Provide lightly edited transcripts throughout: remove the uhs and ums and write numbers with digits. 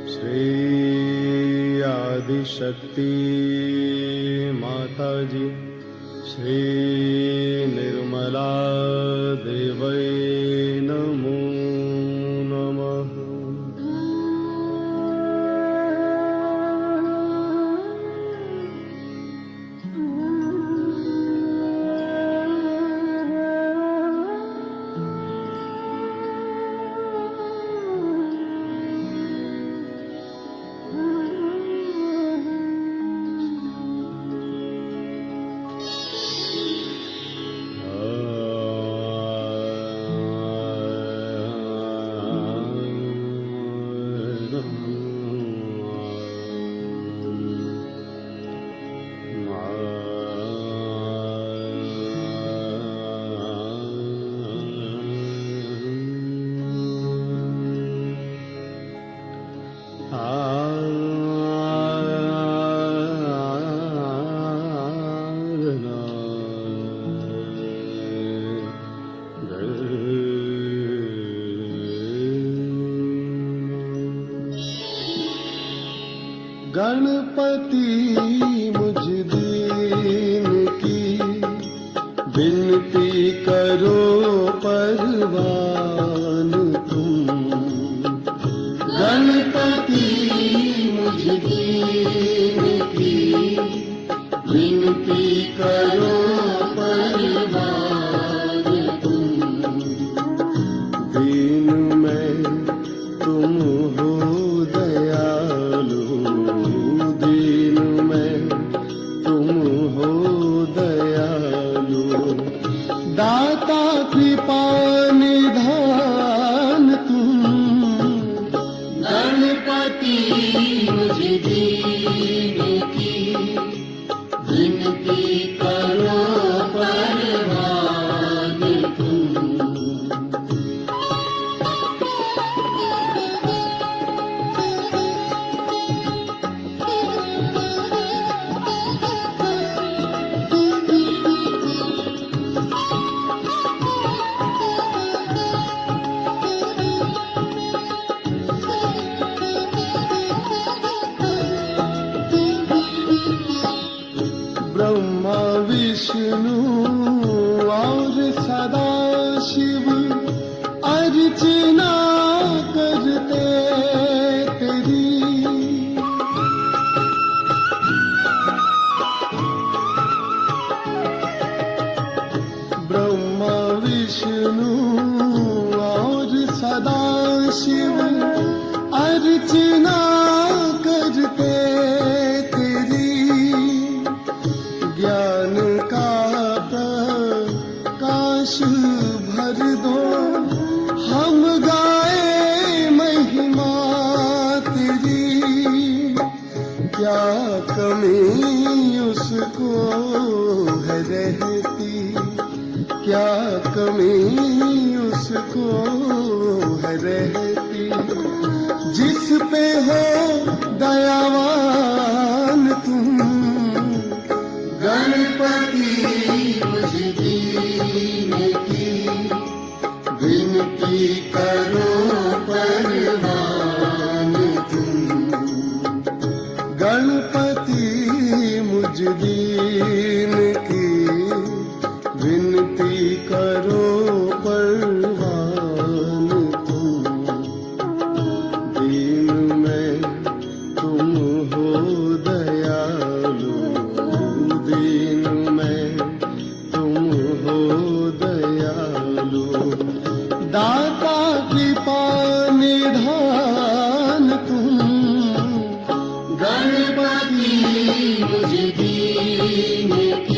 श्री आदिशक्ति माता जी, श्री निर्मला देवै नमो नमः। गणपति मुझ दीन की विनती करो परवान तुम। गणपति मुझ दीन की विनती करो परवान तुम। दीन में तुम हो दयालु, दीन में तुम हो दयालु। दाता कृपा निधान तुम। गणपति मुझ दीन की विनती करो परवान तुम। ब्रह्मा विष्णु और सदा शिव अर्चना करते तेरी। ब्रह्मा विष्णु और सदा शिव अर्चना करते तेरी। ज्ञान का प्रकाश भर दो, हम गाए महिमा तेरी। क्या कमी उसको है रहती, क्या कमी उसको है रहती। जिस पे हो दयावान तुम। गणपति मुझ दीन की विनती करो परवान तुम। गणपति मुझ दीन की विनती करो परवान तुम। दीन में तुम हो दयालु, दीन में तुम हो दयालु। दाता कृपा निधान तुम। गणपति मुझ दीन की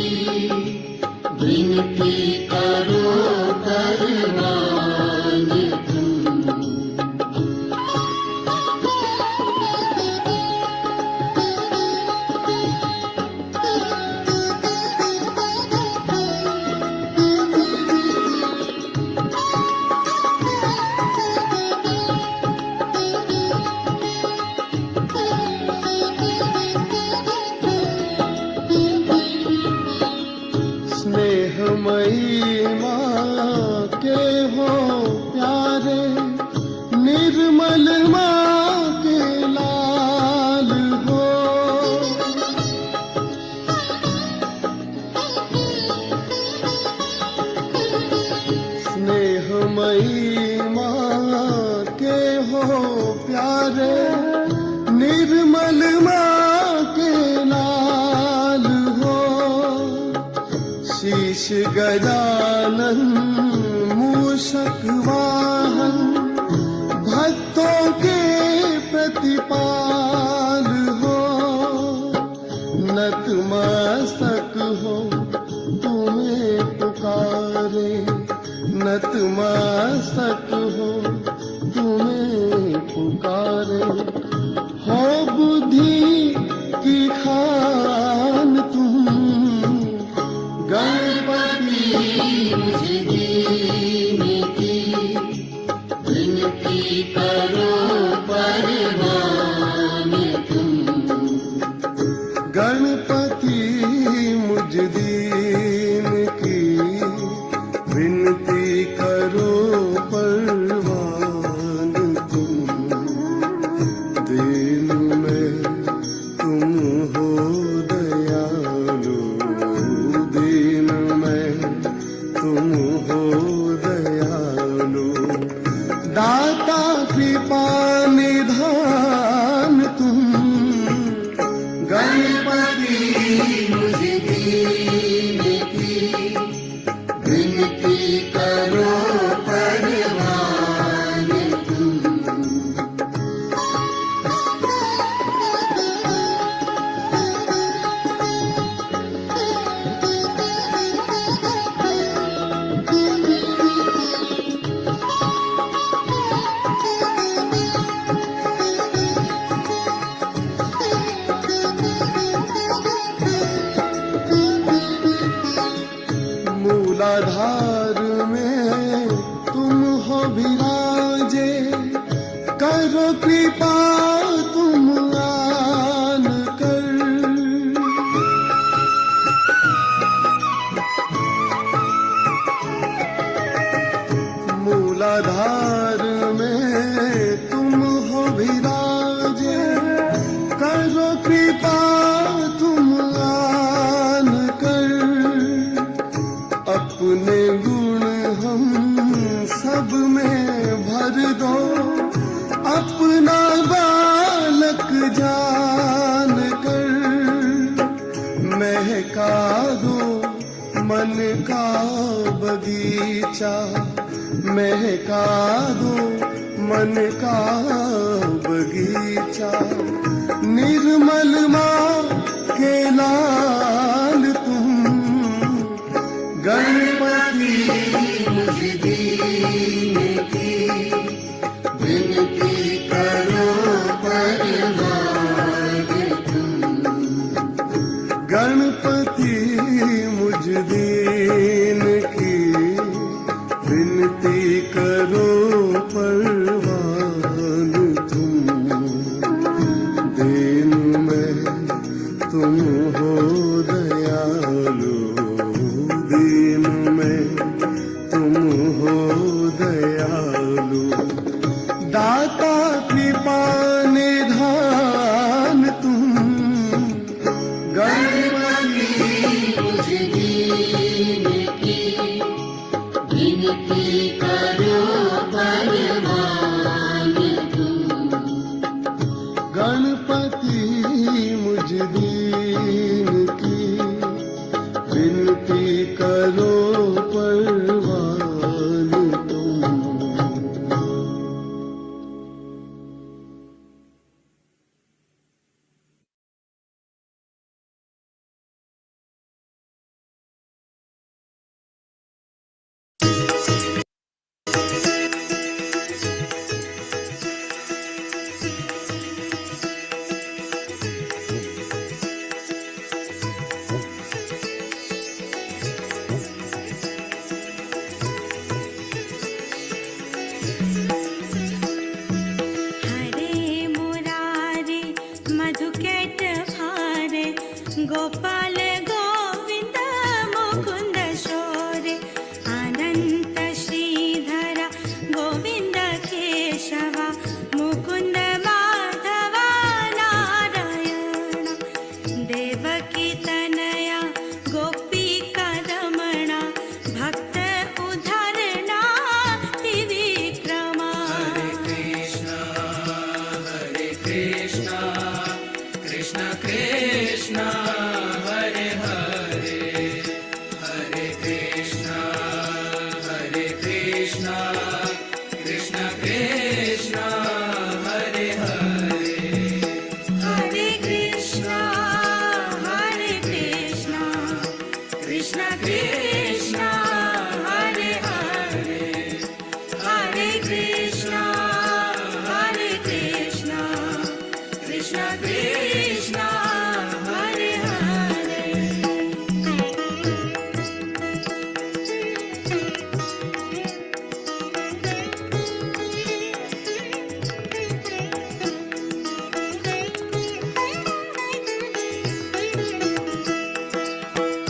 गजानन मूषक वाहन भक्तों के प्रतिपाल हो, नतमस्तक हो तुम्हें पुकारे, नतमस्तक हो तुम्हें पुकारे। हो बुद्धि की खान तुम, गणपति मुझ दीन की विनती करो परवान तुम। गणपति मुझ दीन की विनती करो परवान तुम। दीन में तुम हो दयालु, दीन में तुम हो दयालु। दाता कृपा निधान तुम, गणपति मुझ दीन की विनती करो परवान तुम। मूलाधार में तुम हो विराजे, करो कृपा तुम आन कर। मूलाधार में तुम हो विराजे, करो कृपा तुम आन कर। अपने गुण हम सब में भर दो, अपना बालक जान कर। महका दो मन का बगीचा, महका दो मन का बगीचा। निर्मल माँ के लाल तुम, गणपति मुझ दीन की विनती करो परवान तुम। गणपति मुझ दीन की विनती करो परवान तुम। दीन में तुम हो दयालु, दीन में तुम हो दयालु। दाता कृपा निधान तुम, गणपति मुझ दीन की विनती करो परवान तुम। गणपति मुझ दीन की विनती करो परवान तुम। गोपाल गोविंद मुकुंद शौर्य अनंत श्रीधर गोविंद केशव मुकुंद माधव नारायण देवकी तनया गोपिका रमण भक्त उद्धरणा त्रिविक्रमा। हरे कृष्णा कृष्ण कृष्ण हरे हरे कृष्णा हरे हरे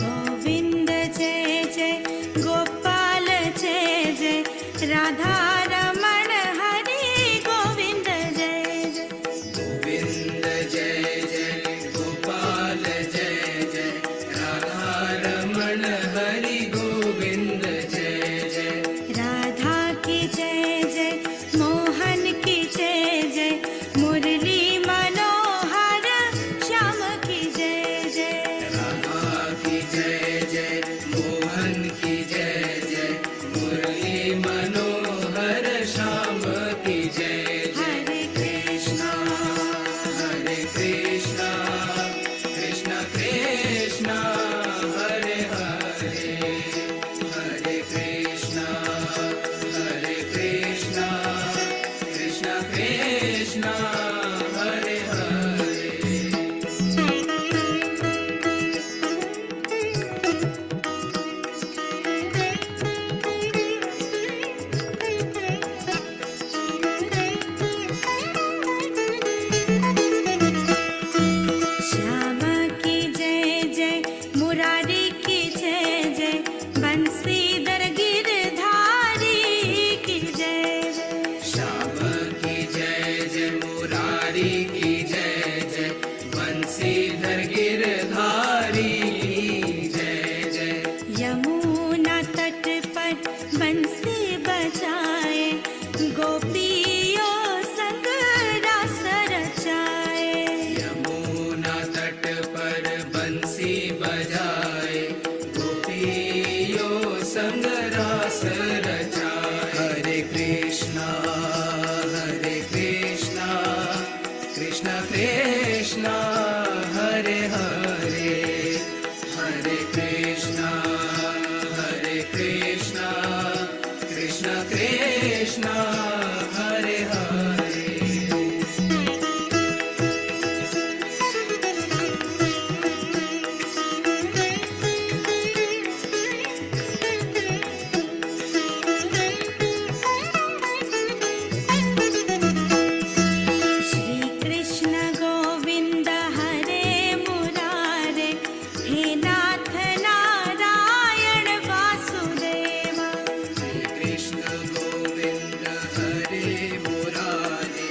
गोविंद जय जय गोपाल जय जय राधा रमण हरि गोविंद जय जय गोविंद जय जय गोपाल जय जय राधा रमण हरि गोविंद जय जय राधा की जय जय मोहन की जय जय मुरली मनोहर श्याम की जय जय राधा की जय जय मोहन की जय जय मुरली मनोहर श्याम की जय जय हरे कृष्णा हरे कृष्णा कृष्ण कृष्ण हरे हरे हरे कृष्णा कृष्ण कृष्ण हरे हरे श्याम की जय जय मुरारी की जय जय बंसीधर गिरधारी की जय जय श्याम की जय जय मुरारी की जय जय बंसीधर गिरधारी की जय जय यमुना तट पर बंसी बजाए गोपियों संग रास रचाए यमुना तट पर बंसी बजाए गोपियों संग रास रचाए हरे कृष्णा कृष्ण कृष्ण हरे हरे हरे कृष्णा कृष्ण कृष्ण हरे हरे श्री कृष्ण गोविंद हरे मुरारे हे नाथ नारायण वासुदेवा श्री कृष्ण गोविंद हरे मुरारे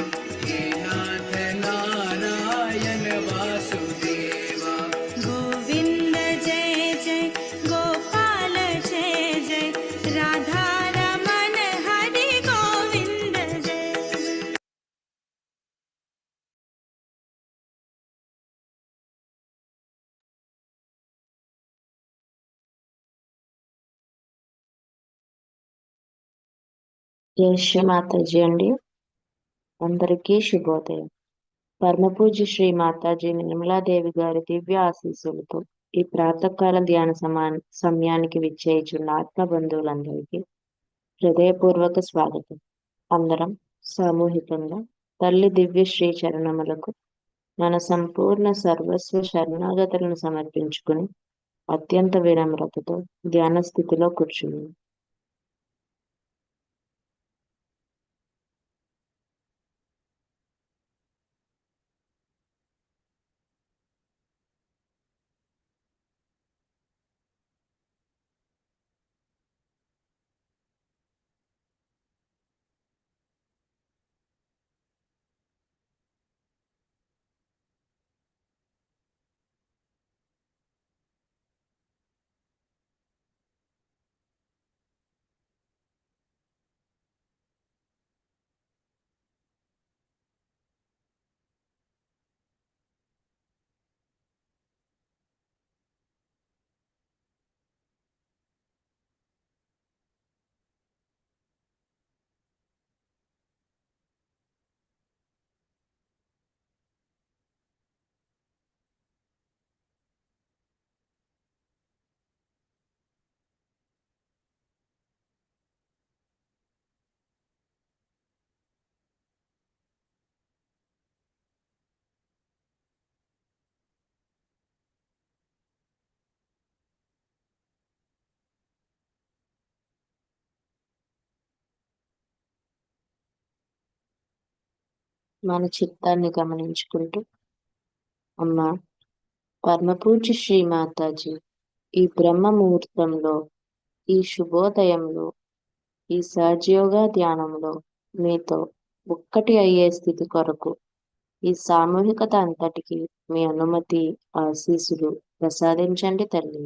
हे नाथ नारायण वासुदेवा गोविंद जय जय गोपाल जय जय राधा रमण हरि गोविंद जय जय జై శ్రీ మాతాజీ అండి. అందరికీ శుభోదయం. పరమపూజ్య శ్రీ మాతాజీ నిర్మలాదేవి గారి దివ్య ఆశీస్సులతో ఈ ప్రాతకాల ధ్యాన సమయానికి విచ్చేయుచున్న ఆత్మ బంధువులందరికీ హృదయపూర్వక స్వాగతం. అందరం సామూహికంగా తల్లి దివ్య శ్రీ చరణములకు మన సంపూర్ణ సర్వస్వ శరణాగతులను సమర్పించుకుని అత్యంత వినమ్రతతో ధ్యాన స్థితిలో కూర్చున్నాం. మన చిత్తాన్ని గమనించుకుంటూ, అమ్మా పరమపూజ్య శ్రీ మాతాజీ, ఈ బ్రహ్మ ముహూర్తంలో, ఈ శుభోదయంలో, ఈ సహజయోగా ధ్యానంలో మీతో ఒక్కటి అయ్యే స్థితి కొరకు ఈ సామూహికత అంతటికి మీ అనుమతి, ఆశీస్సులు ప్రసాదించండి తల్లి.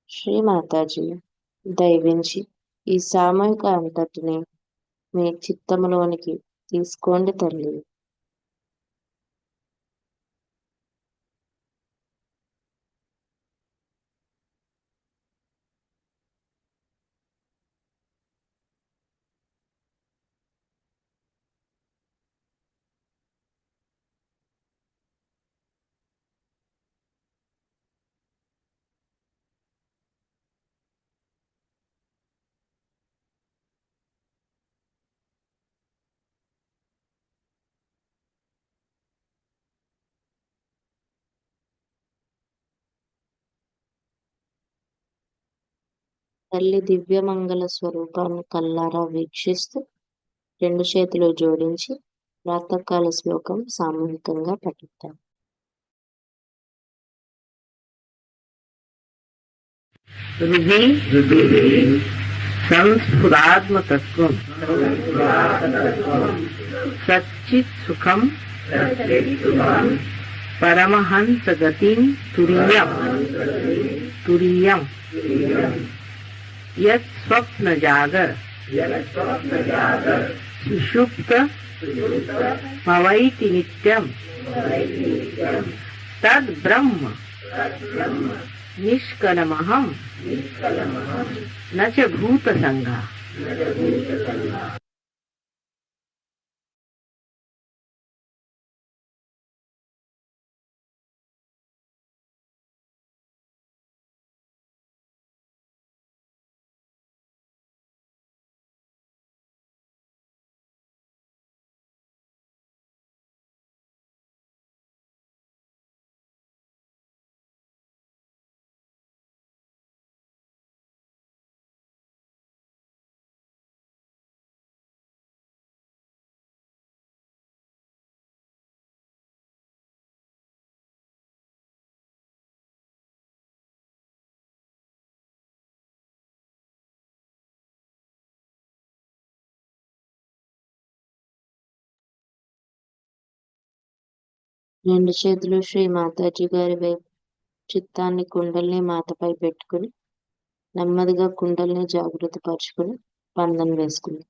శ్రీ మాతాజీ, దయవించి ఈ సామూహిక అంతటిని మీ చిత్తములోనికి తీసుకోండి తల్లి. తల్లి దివ్యమంగళ స్వరూపాన్ని కల్లారా వీక్షిస్తూ రెండు చేతులు జోడించి ప్రాతకాల శ్లోకం సామూహికంగా పఠిద్దాం. హృది సంస్ఫురాత్మతత్వం సచ్చిత్ సుఖం పరమహంస గతిం తురీయం యత్ స్వప్న జాగర్ సుషుప్త భవైతి నిత్యం తద్ బ్రహ్మ నిష్కలమహం న చ భూత సంగా. రెండు చేతులు శ్రీ మాతాజీ గారి వైపు చిత్తాన్ని కుండల్ని మాతపై పెట్టుకుని నెమ్మదిగా కుండల్ని జాగ్రత్త పరుచుకుని బంధం వేసుకుంది.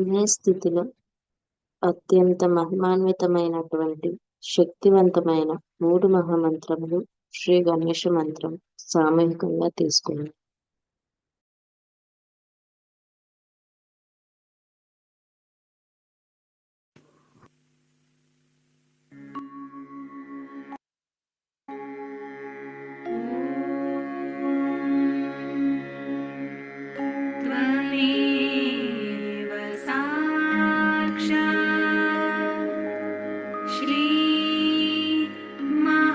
ఈ స్థితిలో అత్యంత మహిమాన్వితమైనటువంటి శక్తివంతమైన 3 మహామంత్రములు శ్రీ గణేష మంత్రం సామూహికంగా తీసుకున్నాం. त्वमेव साक्षात् श्री महालक्ष्मी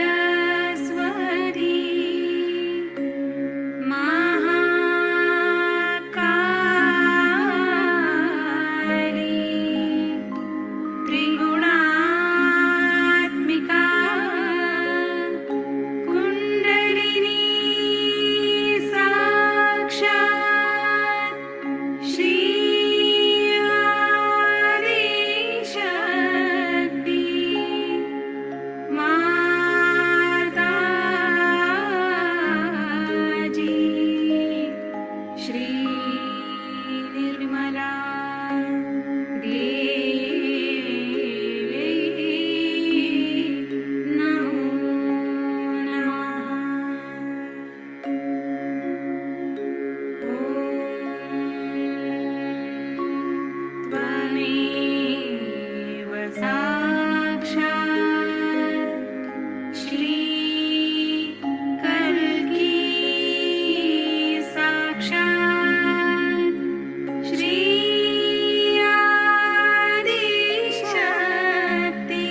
महासरस्वती महाकाली त्रिगुणात्मिका कुण्डलिनी साक्षात् श्री आदिशक्ति माताजी श्री निर्मला देवी नमो नमः त्वमेव साक्षात् श्री कल्की साक्षात् श्री आदिशक्ति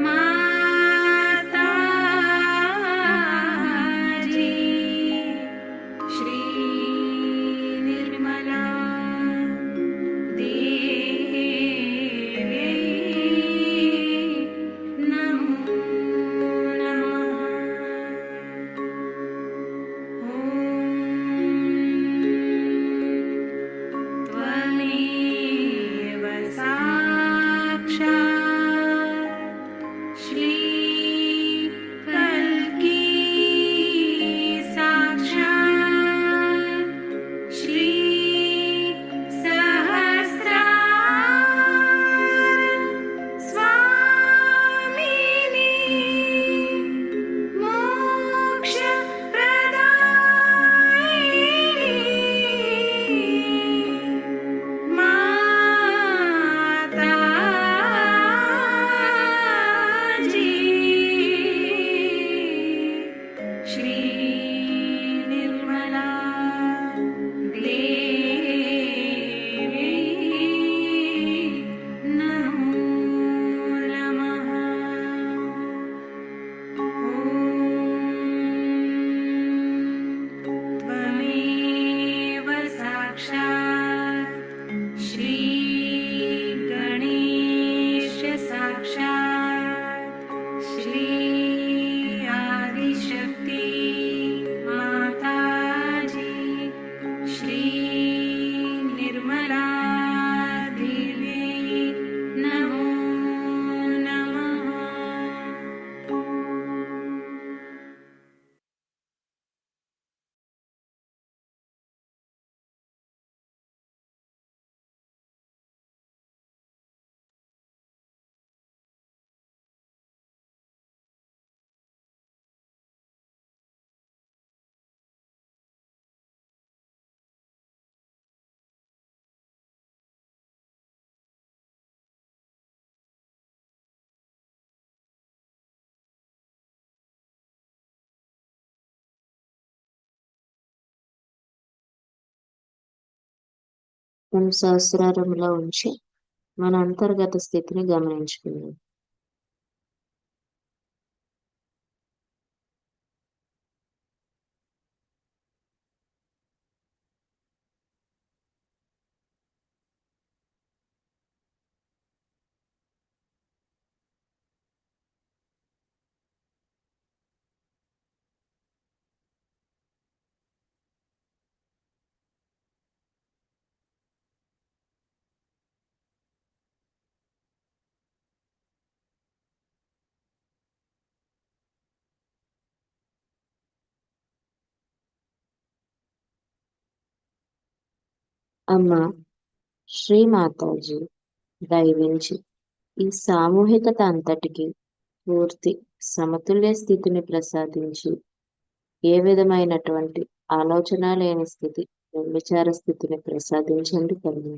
माताजी श्री निर्मला देवी नमो नमः त्वमेव साक्षात् श्री कल्की साक्षात् श्री सहस्रार स्वामिनी मोक्षप्रदायिनी माताजी श्री निर्मला देवी नमो नमः त्वमेव साक्षात् श्री गणेश साक्षात् श्री आदिशक्ति माताजी श्री निर्मला देवी नमो नमः సహస్రారంలో ఉంచి మన అంతర్గత స్థితిని గమనించుకుందాం. అమ్మ శ్రీ మాతాజీ దయవించి ఈ సామూహికత అంతటికి పూర్తి సమతుల్య స్థితిని ప్రసాదించి ఏ విధమైనటువంటి ఆలోచన లేని స్థితి నిర్విచార స్థితిని ప్రసాదించండి తల్లి.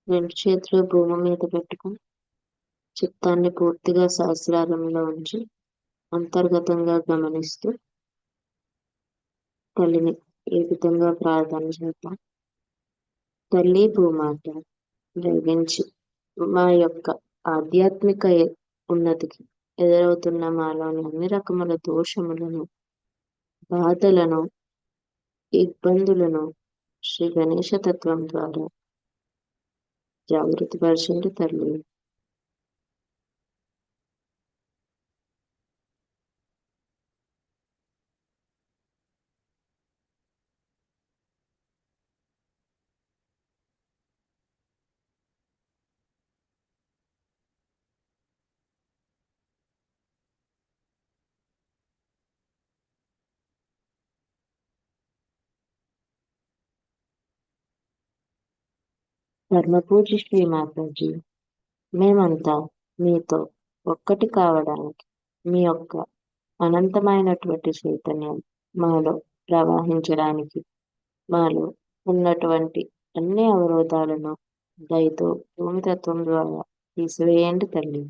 రెండు చేతులు భూమి మీద పెట్టుకుని చిత్తాన్ని పూర్తిగా సహస్రారంలో ఉంచి అంతర్గతంగా గమనిస్తూ తల్లిని ఏ విధంగా ప్రార్థన చేద్దాం. తల్లి భూమాత దయవించి మా యొక్క ఆధ్యాత్మిక ఉన్నతికి ఎదురవుతున్న మాలోని అన్ని రకముల దోషములను, బాధలను, ఇబ్బందులను శ్రీ గణేశ తత్వం ద్వారా జాగృతి పరచండి తల్లి. ధర్మపూజ శ్రీ మాతాజీ, మేమంతా మీతో ఒక్కటి కావడానికి మీ యొక్క అనంతమైనటువంటి చైతన్యం మాలో ప్రవహించడానికి మాలో ఉన్నటువంటి అన్ని అవరోధాలను దయతో భూమితత్వం ద్వారా తీసివేయండి తల్లి.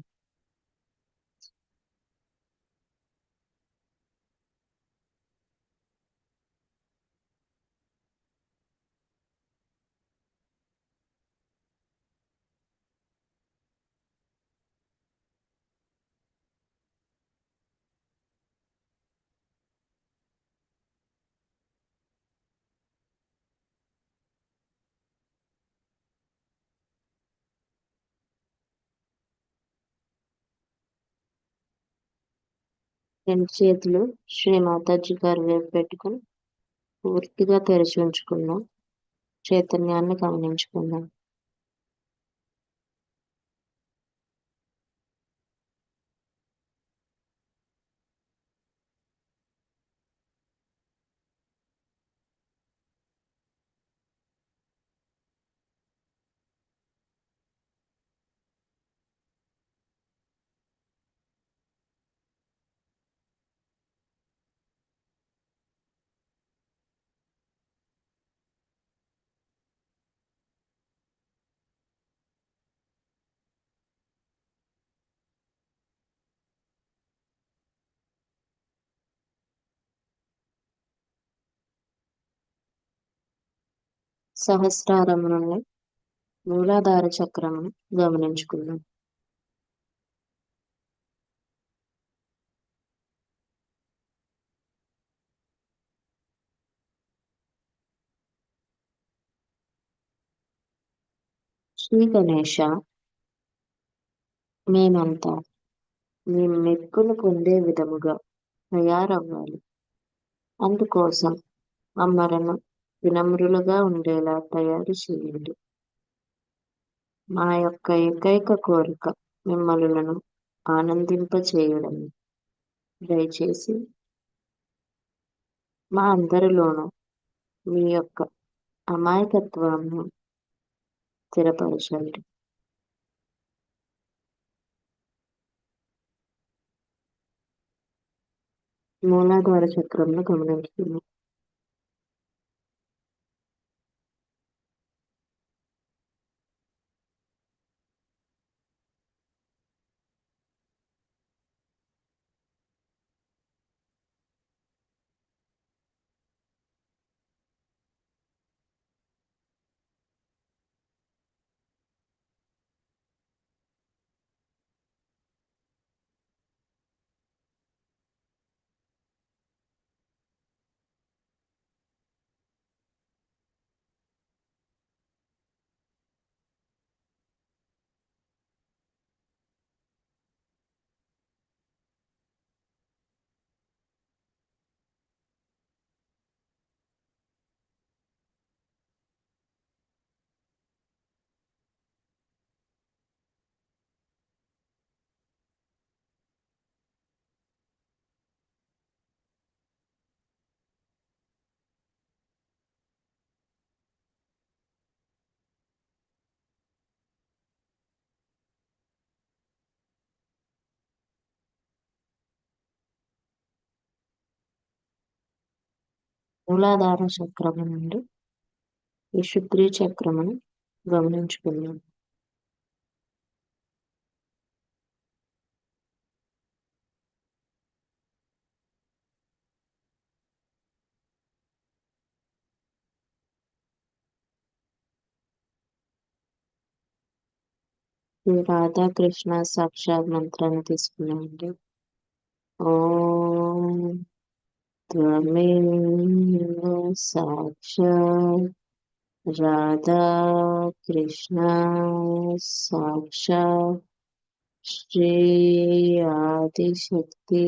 రెండు చేతులు శ్రీ మాతాజీ గారి వైపు పెట్టుకుని పూర్తిగా తెరిచి ఉంచుకున్నాం. చైతన్యాన్ని గమనించుకుందాం. సహస్రారం నుండి మూలాధార చక్రమును గమనించుకుందాం. శ్రీ గణేశ, మేమంతా మీ మెప్పును పొందే విధముగా తయారవ్వాలి. అందుకోసం మమ్మలను వినమ్రులుగా ఉండేలా తయారు చేయండి. మా యొక్క ఏకైక కోరిక మిమ్మల్ని ఆనందింపచేయడమే. దయచేసి మా అందరిలోనూ మీ యొక్క అమాయకత్వాన్ని స్థిరపరచండి. మూలాధార చక్రంను గమనించుకుందాం. మూలాధార చక్రము నుండి విశుద్ధి చక్రమును గమనించుకుందాం. ఈ రాధాకృష్ణ సాక్షాత్ మంత్రాన్ని తీసుకున్నామండి. ఓం త్వమేవ సాక్షాత్ రాధా కృష్ణ సాక్షాత్ శ్రీ ఆదిశక్తి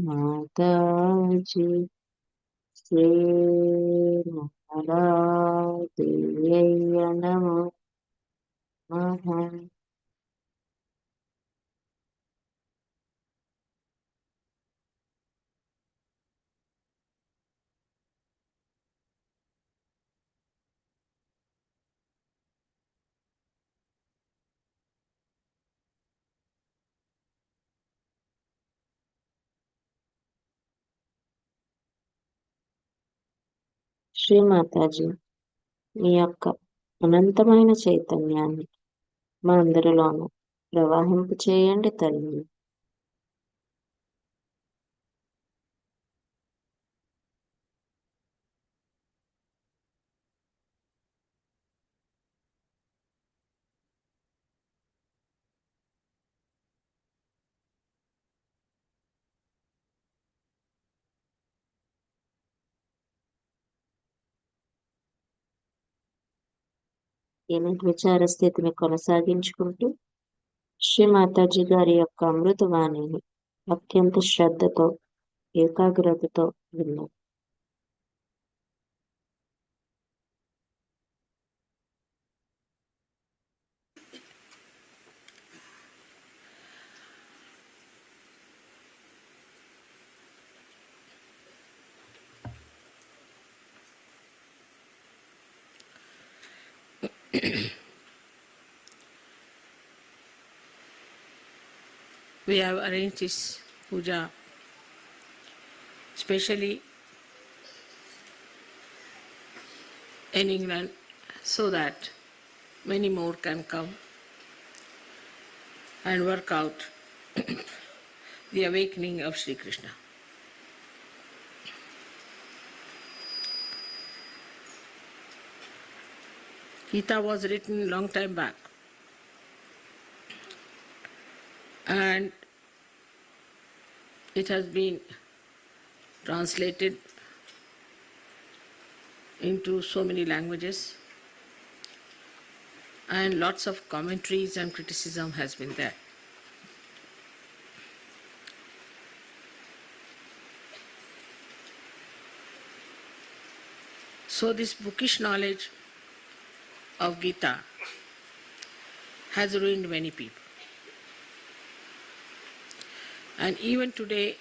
మాతాజీ శ్రీ నిర్మలా దేవ్యై నమో నమః. శ్రీ మాతాజీ, మీ యొక్క అనంతమైన చైతన్యాన్ని మా అందరిలోనూ ప్రవాహింపు చేయండి తల్లి. ఈ నిర్విచార స్థితిని కొనసాగించుకుంటూ శ్రీ మాతాజీ గారి యొక్క అమృతవాణిని అత్యంత శ్రద్ధతో ఏకాగ్రతతో విన్నాం. We have arranged this puja specially in England so that many more can come and work out the awakening of Sri Krishna. Gita was written long time back, and it has been translated into so many languages, and lots of commentaries and criticism has been there. So this bookish knowledge of Gita has ruined many people. And even today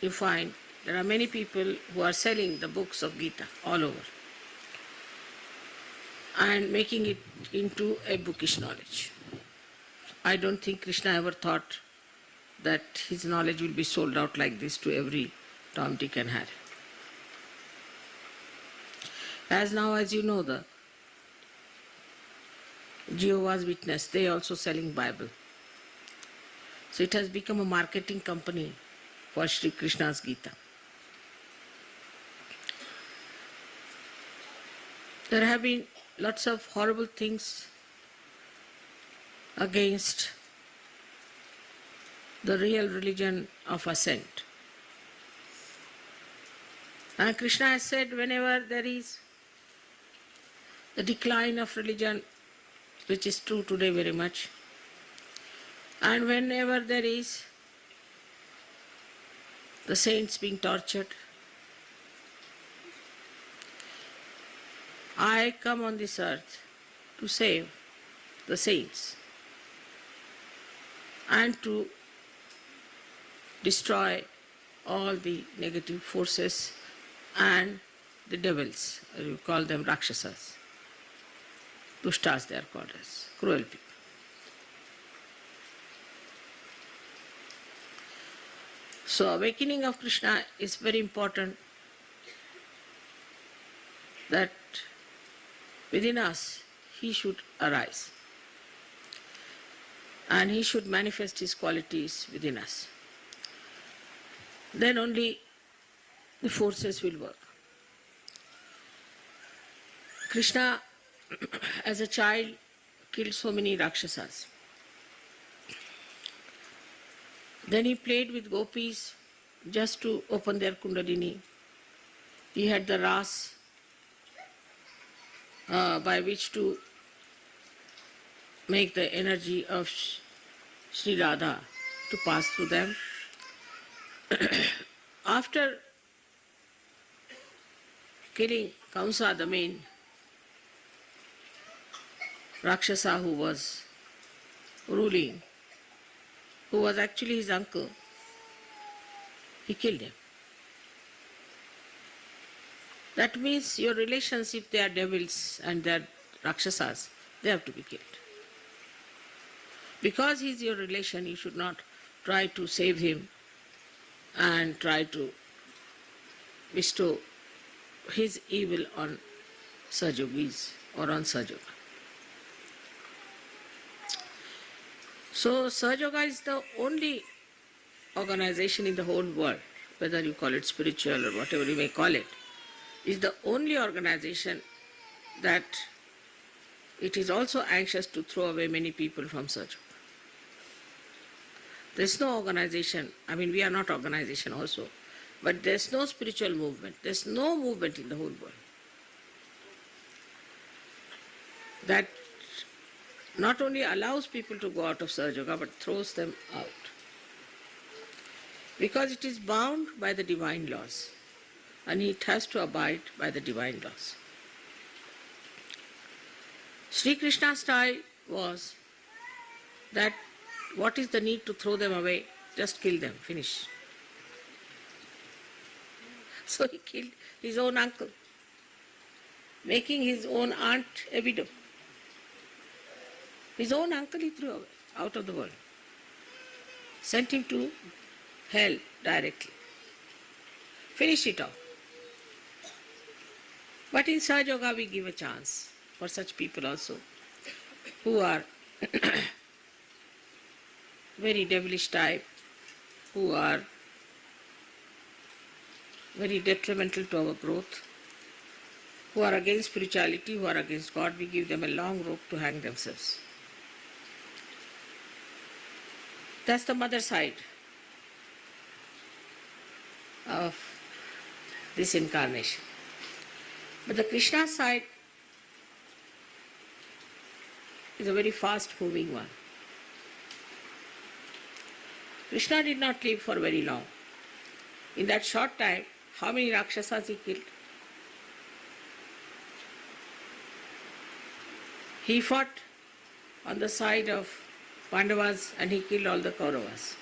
you find there are many people who are selling the books of Gita all over and making it into a bookish knowledge. I don't think Krishna ever thought that his knowledge will be sold out like this to every Tom, Dick and Harry. As now, as you know, the Jehovah's Witness, they also selling Bible. So it has become a marketing company for Shri Krishna's Gita. There have been lots of horrible things against the real religion of ascent. And Krishna has said whenever there is the decline of religion, which is true today very much, and whenever there is the saints being tortured, I come on this earth to save the saints and to destroy all the negative forces and the devils, you call them Rakshasas. Dushtas they are called as, cruel people. So awakening of Krishna is very important, that within us he should arise and he should manifest his qualities within us. Then only the forces will work. Krishna as a child killed so many Rakshasas. Then he played with gopis just to open their kundalini. He had the ras by which to make the energy of Shri Radha to pass through them. After killing Kamsa, the main Rakshasa who was ruling, who was actually his uncle, he killed him. That means your relations, if they are devils and they are Rakshasas, they have to be killed. Because he is your relation, you should not try to save him and try to bestow his evil on Sajogis or on Sajoga. So Sahaja is the only organization in the whole world, whether you call it spiritual or whatever you may call it, is the only organization that it is also anxious to throw away many people from Sahaja. There is no organization, I mean we are not organization also, but there is no spiritual movement, there is no movement in the whole world that not only allows people to go out of Sahaja but throws them out. Because it is bound by the divine laws and it has to abide by the divine laws. Sri Krishna's style was that what is the need to throw them away? Just kill them, finish. So he killed his own uncle, making his own aunt a widow. His own uncle he threw away, out of the world. Sent him to hell directly. Finish it off. But in Sahaja we give a chance for such people also who are very devilish type, who are very detrimental to our growth, who are against spirituality, who are against God. We give them a long rope to hang themselves. That's the mother side of this incarnation. But the Krishna side is a very fast moving one. Krishna did not live for very long. In that short time, how many Rakshasas he killed? He fought on the side of Pandavas and he killed all the Kauravas.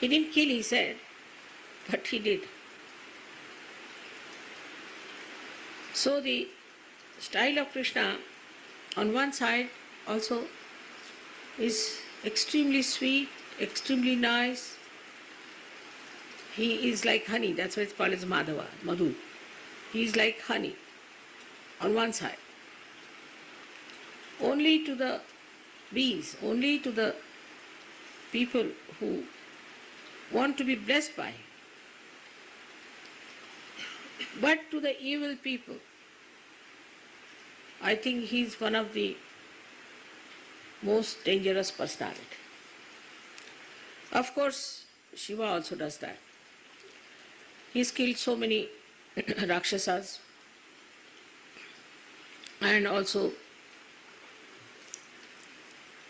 He didn't kill, he said, but he did. So the style of Krishna on one side also is extremely sweet, extremely nice. He is like honey, that's why it's called as Madhava, Madhu. He is like honey on one side. Only to the bees, only to the people who want to be blessed by him. But to the evil people, I think he is one of the most dangerous personality. Of course, Shiva also does that. He's killed so many Rakshasas, and also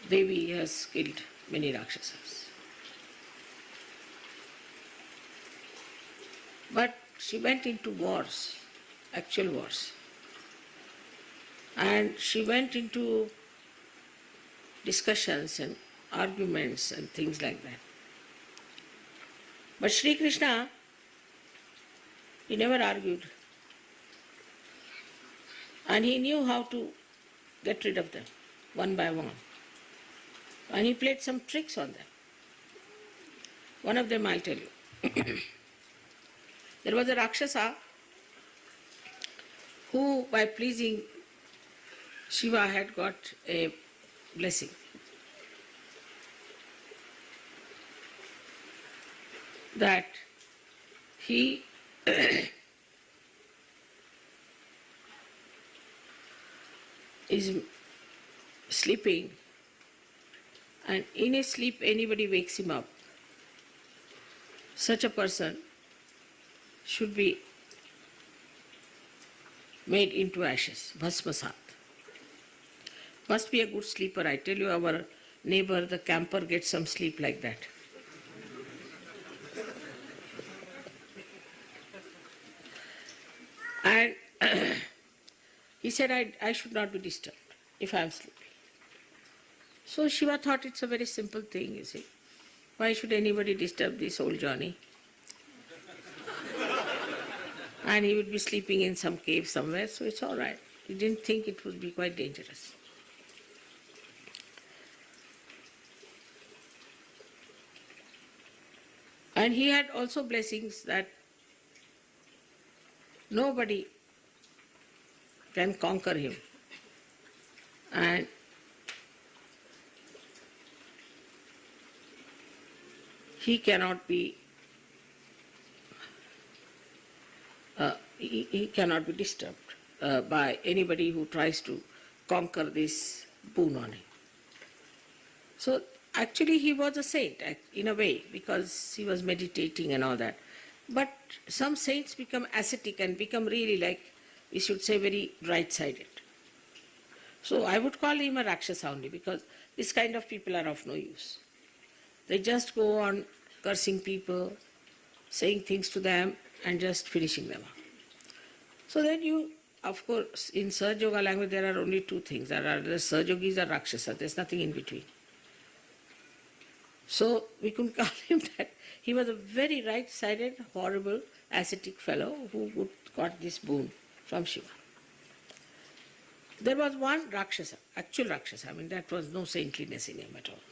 Devi has killed many Rakshasas. But she went into wars, actual wars. And she went into discussions and arguments and things like that. But Shri Krishna, he never argued. And he knew how to get rid of them, one by one. And he played some tricks on them. One of them I'll tell you. There was a Rakshasa who, by pleasing Shiva, had got a blessing. That he is sleeping, and in his sleep anybody wakes him up. Such a person should be made into ashes, bhasmasat. Must be a good sleeper. I tell you, our neighbor, the camper, gets some sleep like that. And he said, I should not be disturbed if I am sleeping. So Shiva thought it's a very simple thing, you see. Why should anybody disturb this whole journey? And he would be sleeping in some cave somewhere, so it's all right. He didn't think it would be quite dangerous. And he had also blessings that nobody can conquer him. And he cannot be he cannot be disturbed by anybody who tries to conquer this boon on him. So actually he was a saint in a way, because he was meditating and all that. But some saints become ascetic and become really, like we should say, very right-sided. So I would call him a Rakshasa only, because this kind of people are of no use. They just go on cursing people, saying things to them and just finishing them up. So then you, of course, in Sahaja Yoga language there are only two things. There are the Sahajogis or Rakshasa. There's nothing in between. So we couldn't call him that. He was a very right-sided, horrible, ascetic fellow who got this boon from Shiva. There was one Rakshasa, actual Rakshasa. I mean, that was no saintliness in him at all.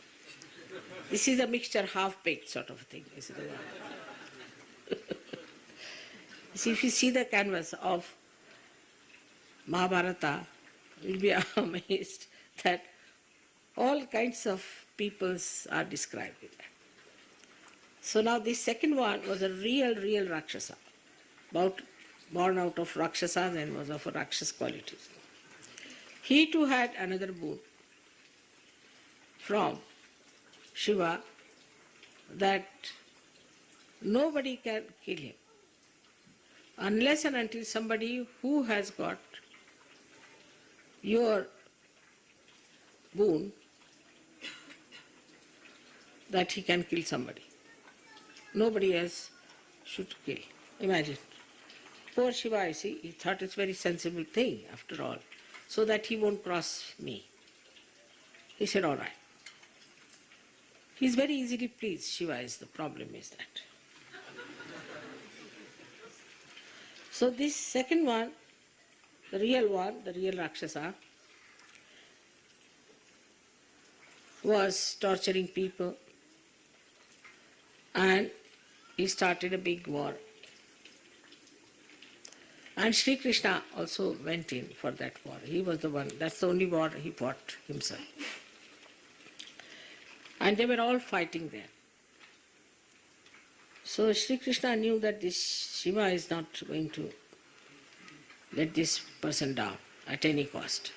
This is a mixture, half-baked sort of thing. This is the one. See, if you see the canvas of Mahabharata, you'll be amazed that all kinds of peoples are described in that. So now this second one was a real Rakshasa, born out of Rakshasas and was of a Rakshas qualities. He too had another boon from Shiva, that nobody can kill him unless and until somebody who has got your boon, that he can kill somebody. Nobody else should kill. Imagine. Poor Shiva, you see, he thought it's a very sensible thing after all. so that he won't cross me. He said, all right. He's very easily pleased, Shiva is the problem is that. So this second one, the real Rakshasa, was torturing people and he started a big war. And Shri Krishna also went in for that war. He was the one, that's the only war he fought himself. And they were all fighting there. So Shri Krishna knew that this Shiva is not going to let this person down at any cost.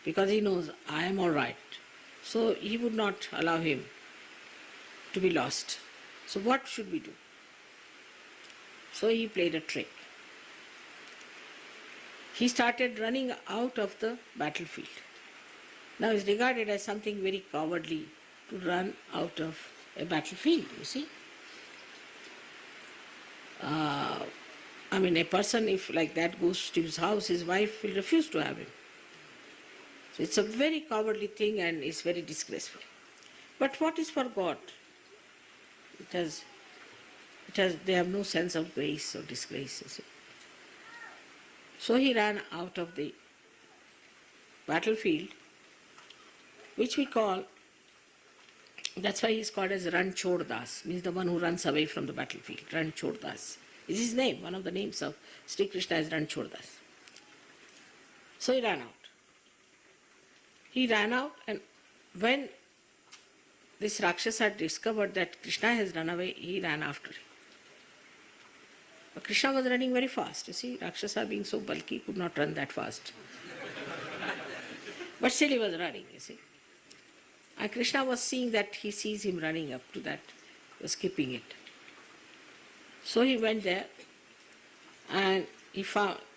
Because he knows I am all right. So he would not allow him to be lost. So what should we do? So he played a trick. He started running out of the battlefield. Now it's regarded as something very cowardly to run out of a battlefield, you see. A person if like that goes to his house, his wife will refuse to have him. So it's a very cowardly thing and it's very disgraceful. But what is for God? They have no sense of grace or disgrace, you see. So he ran out of the battlefield, which we call, that's why he is called as Ranchod Das, means the one who runs away from the battlefield. Ranchod Das is his name, one of the names of Sri Krishna is Ranchod Das. So he ran out. He ran out, and when this Rakshasa discovered that Krishna has run away, he ran after him. But Krishna was running very fast, you see. Rakshasa being so bulky could not run that fast. But still he was running, you see. And Krishna was seeing that he sees him running up to that, he was skipping it. So he went there and he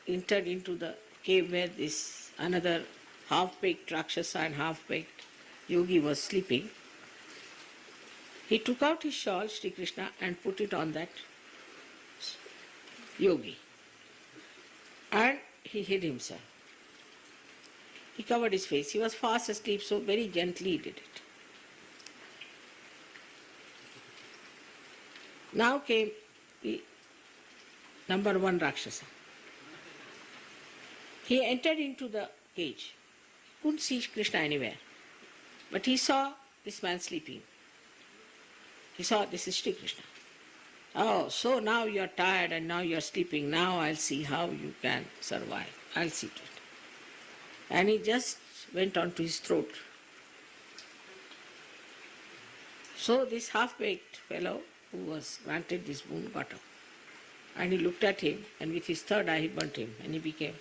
entered into the cave where this another half-baked Rakshasa and half-baked yogi was sleeping. He took out his shawl, Shri Krishna, and put it on that yogi. And he hid himself. He covered his face. He was fast asleep, so very gently he did it. Now came the number one Rakshasa. He entered into the cage. Couldn't see Krishna anywhere. But he saw this man sleeping. He saw this is Shri Krishna. Oh, so now you are tired and now you are sleeping. Now I'll see how you can survive. I'll see to it. And he just went on to his throat. So this half-baked fellow who was granted this boon got up. And he looked at him and with his third eye he burnt him and he became.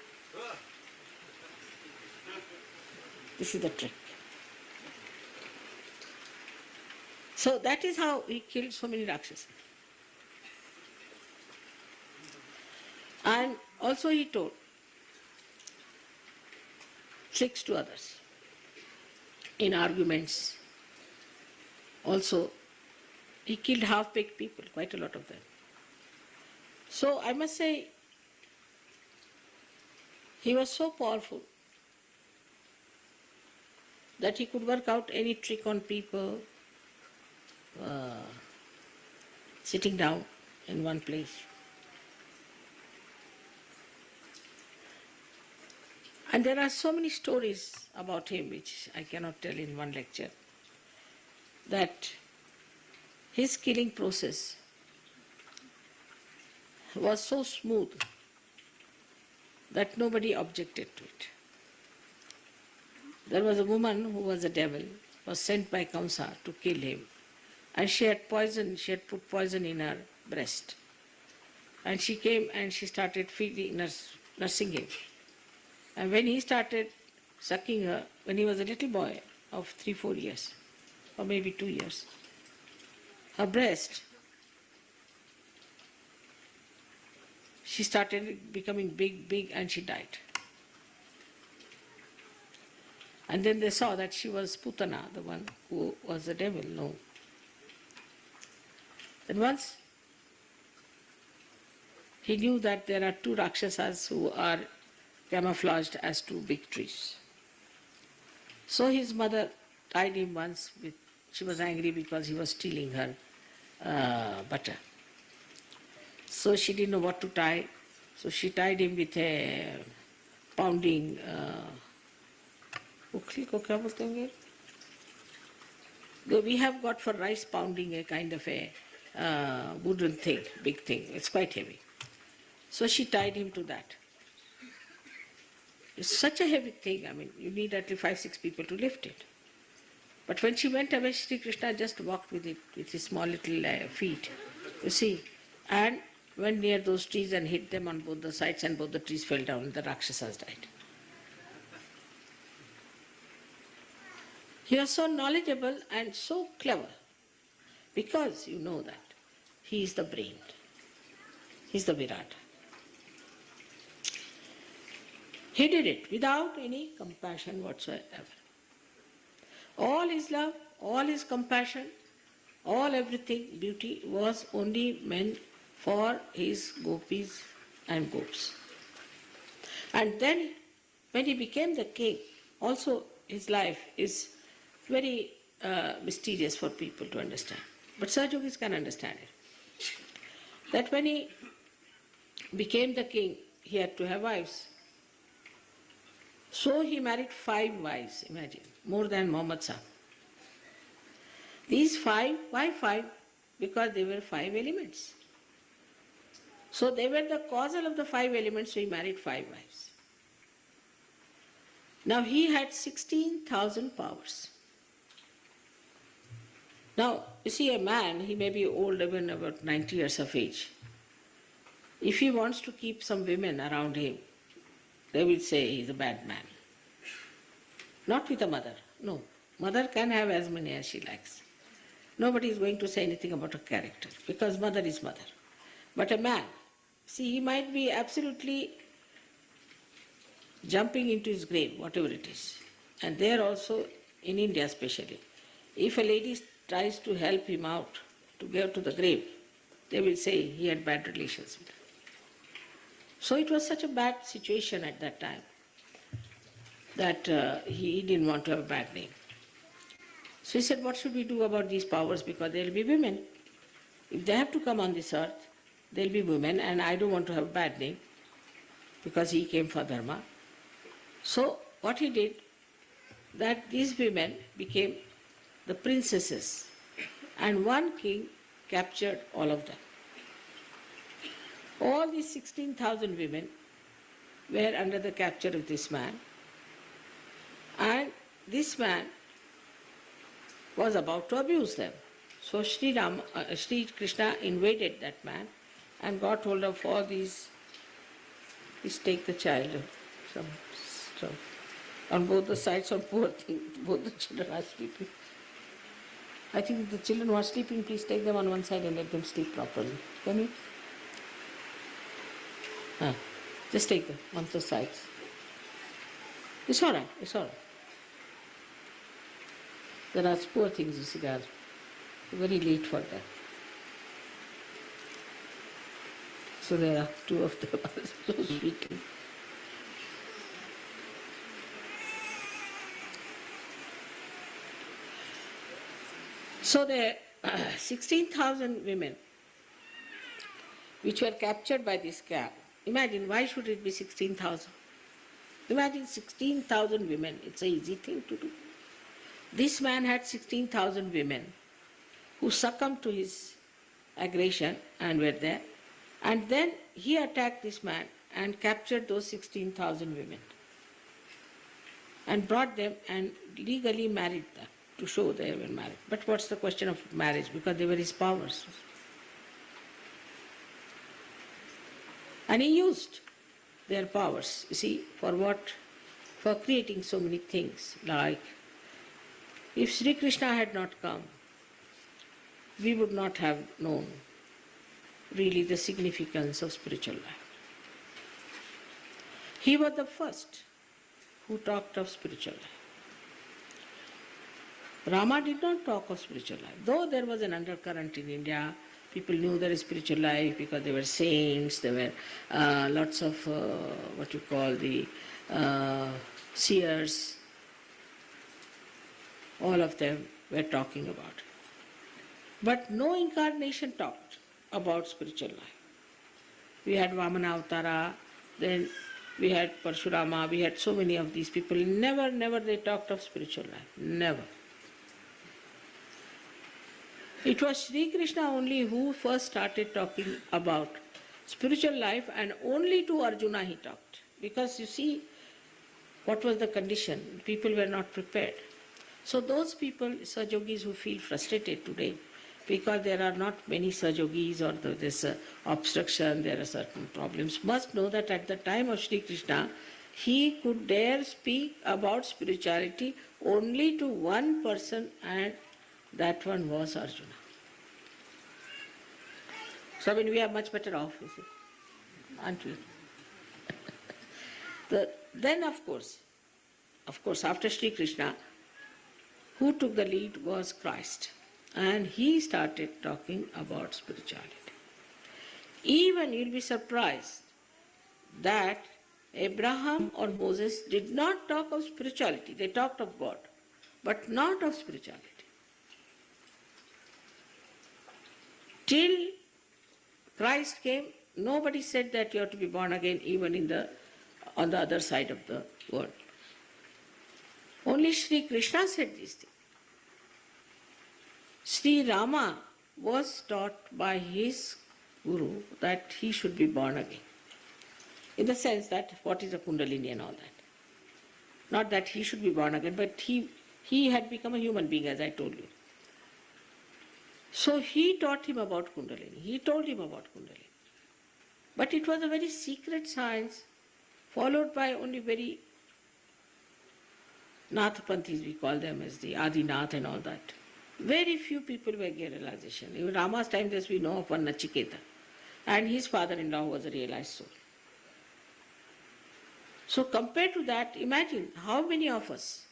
This is the trick. So that is how he killed so many Rakshasas. And also he told tricks to others in arguments. Also, he killed half-baked people, quite a lot of them. So I must say, he was so powerful that he could work out any trick on people sitting down in one place. And there are so many stories about him which I cannot tell in one lecture, that his killing process was so smooth that nobody objected to it. There was a woman who was a devil, was sent by Kamsa to kill him, and she had put poison in her breast. And she came and she started nursing him. And when he started sucking her, when he was a little boy of 3-4 years, or maybe 2 years, her breast, she started becoming big, and she died. And then they saw that she was Putana, the one who was the devil. No. Then once he knew that there are two Rakshasas who are camouflaged as two big trees. So his mother tied him once with, she was angry because he was stealing her butter. So she didn't know what to tie, so she tied him with a pounding, ukli ko kya bolte hoंगे? We have got for rice pounding a kind of a wooden thing, big thing. It's quite heavy. So she tied him to that. It's such a heavy thing. I mean, you need at least 5-6 people to lift it. But when she went away, Shri Krishna just walked with it, with his small little feet. You see, and went near those trees and hit them on both the sides, and both the trees fell down and the Rakshasas died. He was so knowledgeable and so clever because you know that he is the brain. He is the Virat. He did it without any compassion whatsoever. All his love, all his compassion, all everything, beauty was only meant for his gopis and gops. And then when he became the king, also his life is very mysterious for people to understand. But Sahajogis can understand it. That when he became the king, he had to have wives. So he married 5 wives, imagine, more than Muhammad Sahib. These 5, why 5? Because they were 5 elements. So they were the causal of the 5 elements, so he married 5 wives. Now he had 16,000 powers. Now, you see, a man, he may be old, even about 90 years of age. If he wants to keep some women around him, they will say he's a bad man. Not with a mother, no. Mother can have as many as she likes. Nobody is going to say anything about her character, because mother is mother. But a man, see, he might be absolutely jumping into his grave, whatever it is. And there also, in India especially, if a lady tries to help him out to go to the grave, they will say he had bad relations with her. So it was such a bad situation at that time that he didn't want to have a bad name. So he said, what should we do about these powers? Because there will be women. If they have to come on this earth, there will be women, and I don't want to have a bad name because he came for Dharma. So what he did, that these women became the princesses, and one king captured all of them. All these 16,000 women were under the capture of this man, and this man was about to abuse them. So Shri Krishna invaded that man and got hold of all these. Please take the child, some on both the sides, on poor thing, both the children are sleeping. I think the children who are sleeping, please take them on one side and let them sleep properly. Can you? Just take them on the sides. It's all right, it's all right. There are poor things, you see, they are very late for that. So there are 2 of them, so sweet. So the 16,000 women which were captured by this camp, imagine, why should it be 16,000? Imagine 16,000 women, it's an easy thing to do. This man had 16,000 women who succumbed to his aggression and were there. And then he attacked this man and captured those 16,000 women and brought them and legally married them to show they were married. But what's the question of marriage? Because they were his powers. And he used their powers, you see, for what? For creating so many things. Like, if Sri Krishna had not come, we would not have known really the significance of spiritual life. He was the first who talked of spiritual life. Rama did not talk of spiritual life, though there was an undercurrent in India People knew their spiritual life because they were saints, there were lots of what you call the seers, all of them were talking about it. But no incarnation talked about spiritual life. We had Vamana Avatara, then we had Parshurama, we had so many of these people. Never they talked of spiritual life. Never. It was Shri Krishna only who first started talking about spiritual life, and only to Arjuna he talked. Because you see, what was the condition? People were not prepared. So those people, Sajogis, who feel frustrated today, because there are not many Sajogis or there's obstruction, there are certain problems, must know that at the time of Shri Krishna, he could dare speak about spirituality only to one person, and that one was Arjuna. So we are much better off, you see, aren't we? Then of course, after Shri Krishna, who took the lead was Christ. And he started talking about spirituality. Even you'll be surprised that Abraham or Moses did not talk of spirituality. They talked of God, but not of spirituality. Till Christ came, nobody said that you have to be born again even on the other side of the world. Only Shri Krishna said these things. Sri Rama was taught by his guru that he should be born again. In the sense that what is a Kundalini and all that. Not that he should be born again, but he had become a human being, as I told you. So he taught him about Kundalini. He told him about Kundalini. But it was a very secret science, followed by only very Nathapanthis, we call them as the Adinath and all that. Very few people were given realization. In Rama's time, this we know of one Nachiketa, and his father-in-law was a realized soul. So compared to that, imagine how many of us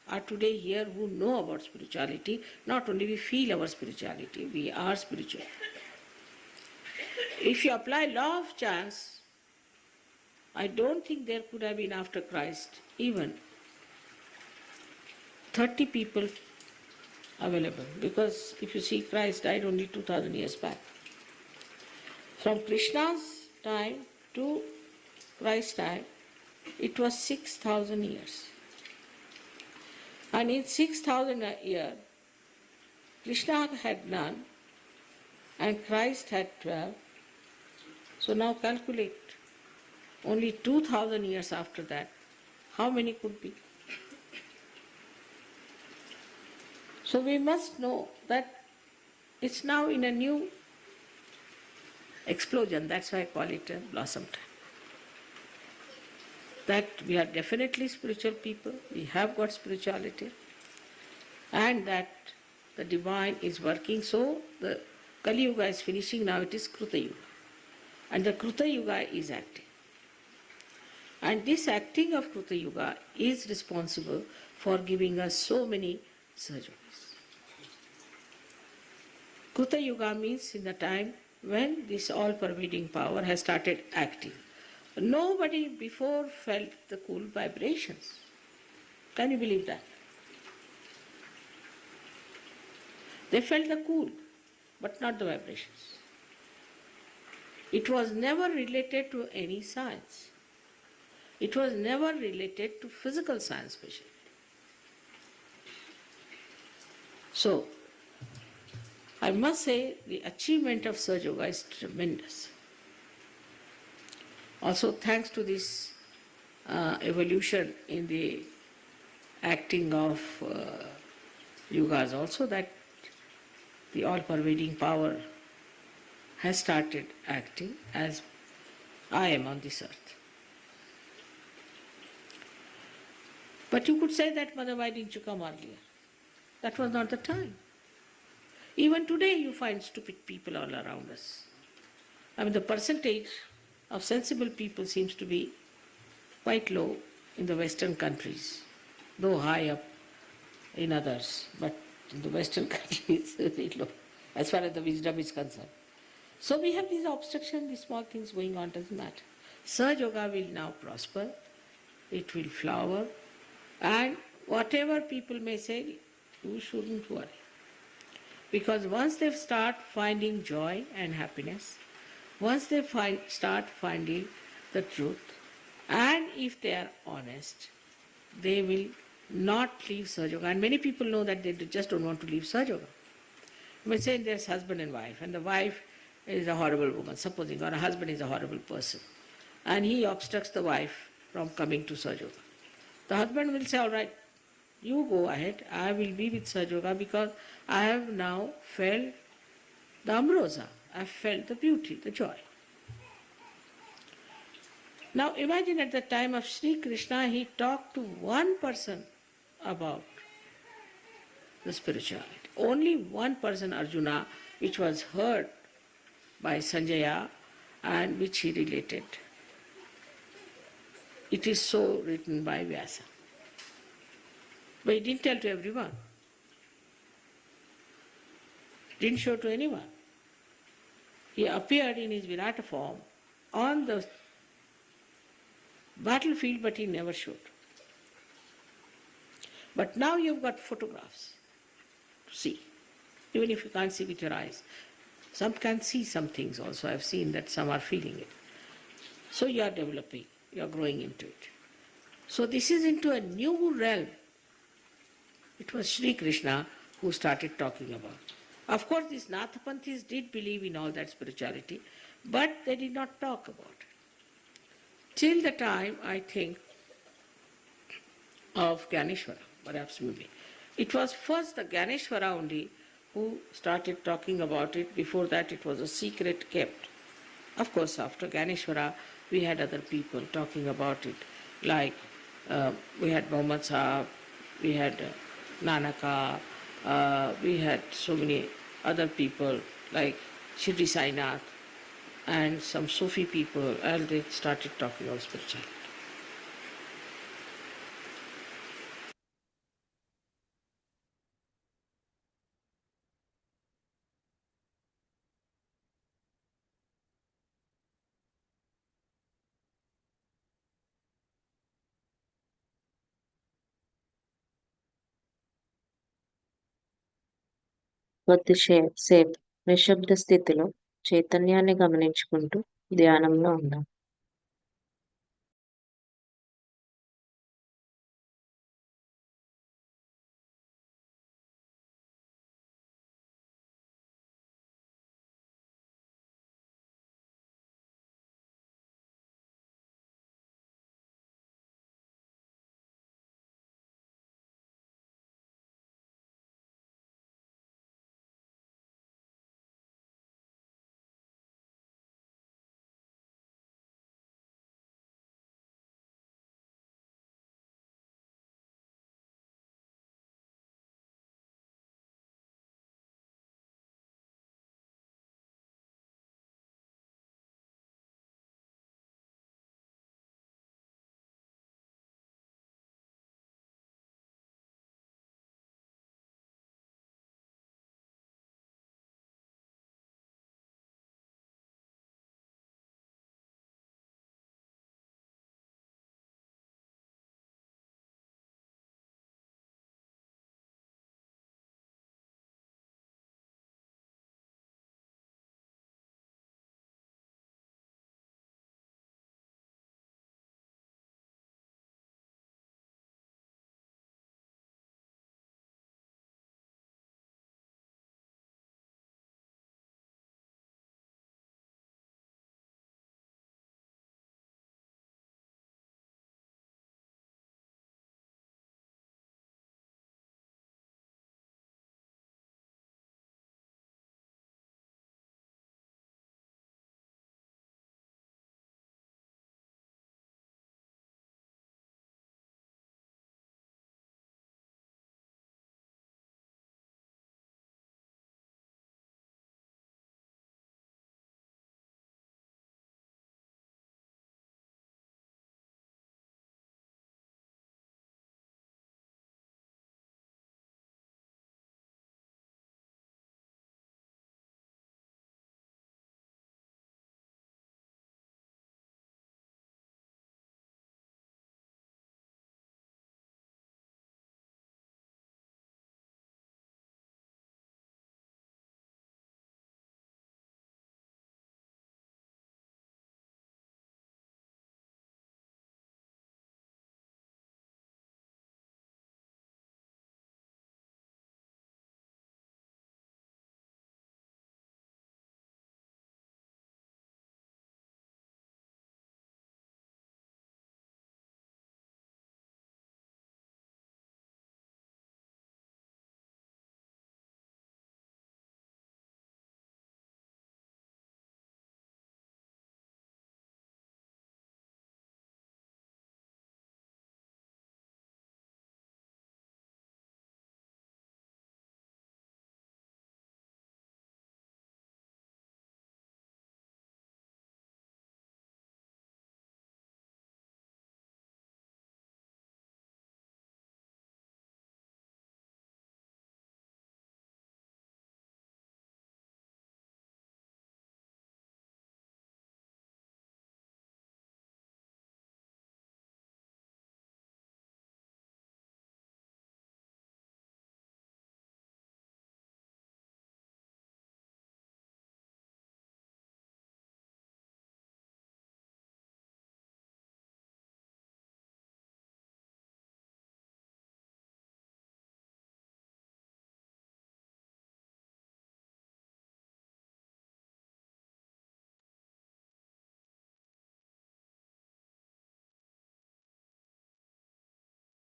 are today here who know about spirituality. Not only we feel our spirituality, we are spiritual. If you apply law of chance, I don't think there could have been after Christ even 30 people available, because if you see, Christ died only 2000 years back. From Krishna's time to Christ's time, it was 6,000 years. And in 6,000 years, Krishna had none and Christ had 12. So now calculate, only 2,000 years after that, how many could be? So we must know that it's now in a new explosion. That's why I call it a blossom time. That we are definitely spiritual people, we have got spirituality, and that the divine is working. So the Kali Yuga is finishing, now it is Kruta Yuga. And the Kruta Yuga is acting. And this acting of Kruta Yuga is responsible for giving us so many surgeries. Kruta Yuga means in the time when this all-pervading power has started acting. Nobody before felt the cool vibrations. Can you believe that? They felt the cool, but not the vibrations. It was never related to any science. It was never related to physical science especially. So, I must say the achievement of Sahaja Yoga is tremendous. Also thanks to this evolution in the acting of yugas also, that the all-pervading power has started acting as I am on this earth. But you could say that, Mother, why didn't you come earlier? That was not the time. Even today you find stupid people all around us. I mean, the percentage of sensible people seems to be quite low in the Western countries, though high up in others, but in the Western countries it's very low, as far as the wisdom is concerned. So we have these obstructions, these small things going on, doesn't matter. Sahaja Yoga will now prosper, it will flower, and whatever people may say, you shouldn't worry. Because once they start finding joy and happiness, once they start finding the truth, and if they are honest, they will not leave Sahaja Yoga. And many people know that they just don't want to leave Sahaja Yoga. You may say there's husband and wife, and the wife is a horrible woman, supposing, or a husband is a horrible person, and he obstructs the wife from coming to Sahaja Yoga. The husband will say, all right, you go ahead, I will be with Sahaja Yoga because I have now felt the ambrosia, I have felt the beauty, the joy. Now imagine at the time of Shri Krishna, he talked to one person about the spirituality. Only one person, Arjuna, which was heard by Sanjaya and which he related. It is so written by Vyasa. But he didn't tell to everyone. Didn't show to anyone. He appeared in his Virata form on the battlefield, but he never showed. But now you've got photographs to see, even if you can't see with your eyes. Some can see some things also. I've seen that some are feeling it. So you are developing, you are growing into it. So this is into a new realm. It was Shri Krishna who started talking about. Of course, these Nathapanthis did believe in all that spirituality, but they did not talk about it. Till the time, I think, of Ganeshwara, perhaps maybe. It was first the Ganeshwara only who started talking about it. Before that, it was a secret kept. Of course, after Ganeshwara, we had other people talking about it, like we had Mohammad Sahab, we had Nanaka, we had so many other people like Shri Sainath and some Sufi people, and they started talking about spirituality. కొద్దిసేపు నిశ్శబ్ద స్థితిలో చైతన్యాన్ని గమనించుకుంటూ ధ్యానంలో ఉందాం.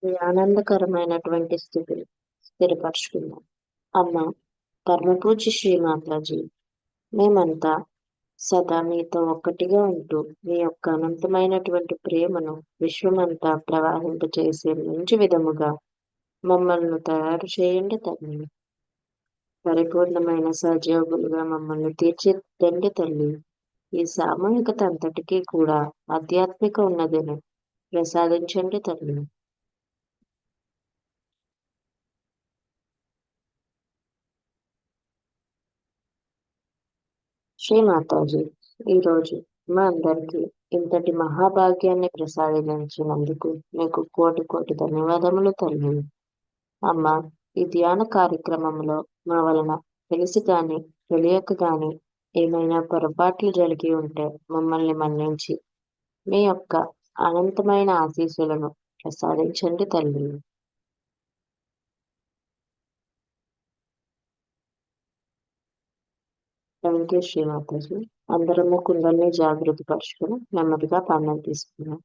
ఈ ఆనందకరమైనటువంటి స్థితిని స్థిరపరచుకుందాం. అమ్మ, పరమపూజ్య శ్రీ మాతాజీ, మేమంతా సదా మీతో ఒక్కటిగా ఉంటూ మీ యొక్క అనంతమైనటువంటి ప్రేమను విశ్వమంతా ప్రవహింపచేసే మంచి విధముగా మమ్మల్ని తయారు చేయండి తల్లి. పరిపూర్ణమైన సజీవులుగా మమ్మల్ని తీర్చిదిద్దండి తల్లి. ఈ సామూహికత అంతటికీ కూడా ఆధ్యాత్మిక ఉన్నదిని ప్రసాదించండి తల్లి. శ్రీ మాతాజీ, ఈరోజు మా అందరికీ ఇంతటి మహాభాగ్యాన్ని ప్రసాదించినందుకు మీకు కోటి కోటి ధన్యవాదములు తల్లి. అమ్మ, ఈ ధ్యాన కార్యక్రమంలో మా వలన తెలిసి గాని తెలియక గాని ఏమైనా పొరపాట్లు జరిగి ఉంటే మమ్మల్ని మన్నించి మీ యొక్క అనంతమైన ఆశీస్సులను ప్రసాదించండి తల్లి. Thank you Shri Mataji. అందరము కుండల్ని జాగృతి పరుచుకుని నెమ్మదిగా పాలన తీసుకున్నాం.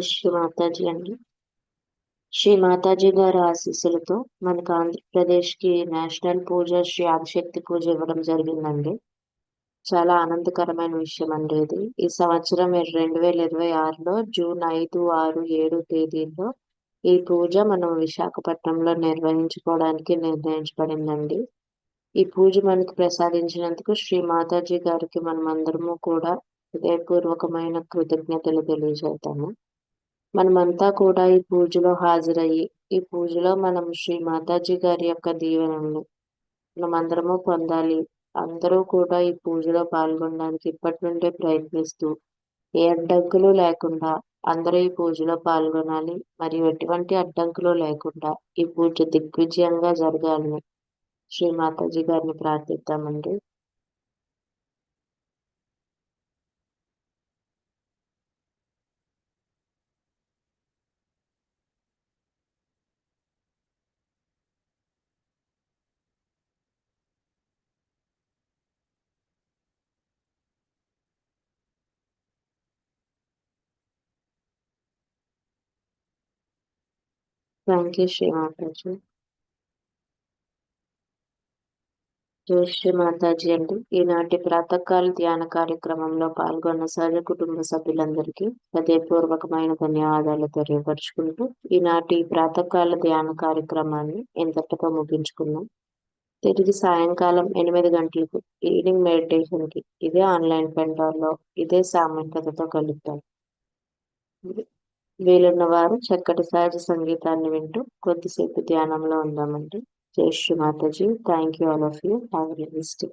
శ్రీ మాతాజీ అండి. శ్రీ మాతాజీ గారి ఆశీస్సులతో మనకు ఆంధ్రప్రదేశ్కి నేషనల్ పూజ శ్రీ ఆదిశక్తి పూజ ఇవ్వడం జరిగిందండి. చాలా ఆనందకరమైన విషయం అండి ఇది. ఈ సంవత్సరం 2026లో జూన్ 5, 6, 7 తేదీల్లో ఈ పూజ మనం విశాఖపట్నంలో నిర్వహించుకోవడానికి నిర్ణయించబడిందండి. ఈ పూజ మనకు ప్రసాదించినందుకు శ్రీ మాతాజీ గారికి మనమందరము కూడా హృదయపూర్వకమైన కృతజ్ఞతలు తెలియజేద్దాము. మనమంతా కూడా ఈ పూజలో హాజరయ్యి ఈ పూజలో మనం శ్రీ మాతాజీ గారి యొక్క దీవెనలను మనమందరము పొందాలి. అందరూ కూడా ఈ పూజలో పాల్గొనడానికి ఇప్పటి నుండే ప్రయత్నిస్తూ ఏ అడ్డంకులు లేకుండా అందరూ ఈ పూజలో పాల్గొనాలి. మరియు ఎటువంటి అడ్డంకులు లేకుండా ఈ పూజ దిగ్విజయంగా జరగాలని శ్రీ మాతాజీ గారిని ప్రార్థిద్దామండి. Thank you Shri Mataji. జై శ్రీ మాతాజీ అండి. ఈనాటి ప్రాతకాల ధ్యాన కార్యక్రమంలో పాల్గొన్న సహజ కుటుంబ సభ్యులందరికీ హృదయపూర్వకమైన ధన్యవాదాలు తెలియపరుచుకుంటూ ఈనాటి ప్రాతకాల ధ్యాన కార్యక్రమాన్ని ఇంతటితో ముగించుకున్నాం. తిరిగి సాయంకాలం 8 గంటలకు ఈవినింగ్ మెడిటేషన్ కి ఇదే ఆన్లైన్ పెంటార్లో ఇదే సామర్థ్యతతో కలుగుతాం. వీలున్న వారు చక్కటి సహజ సంగీతాన్ని వింటూ కొద్దిసేపు ధ్యానంలో ఉందామండి. జై Shri Mataji. Thank you all of you. Have a nice day.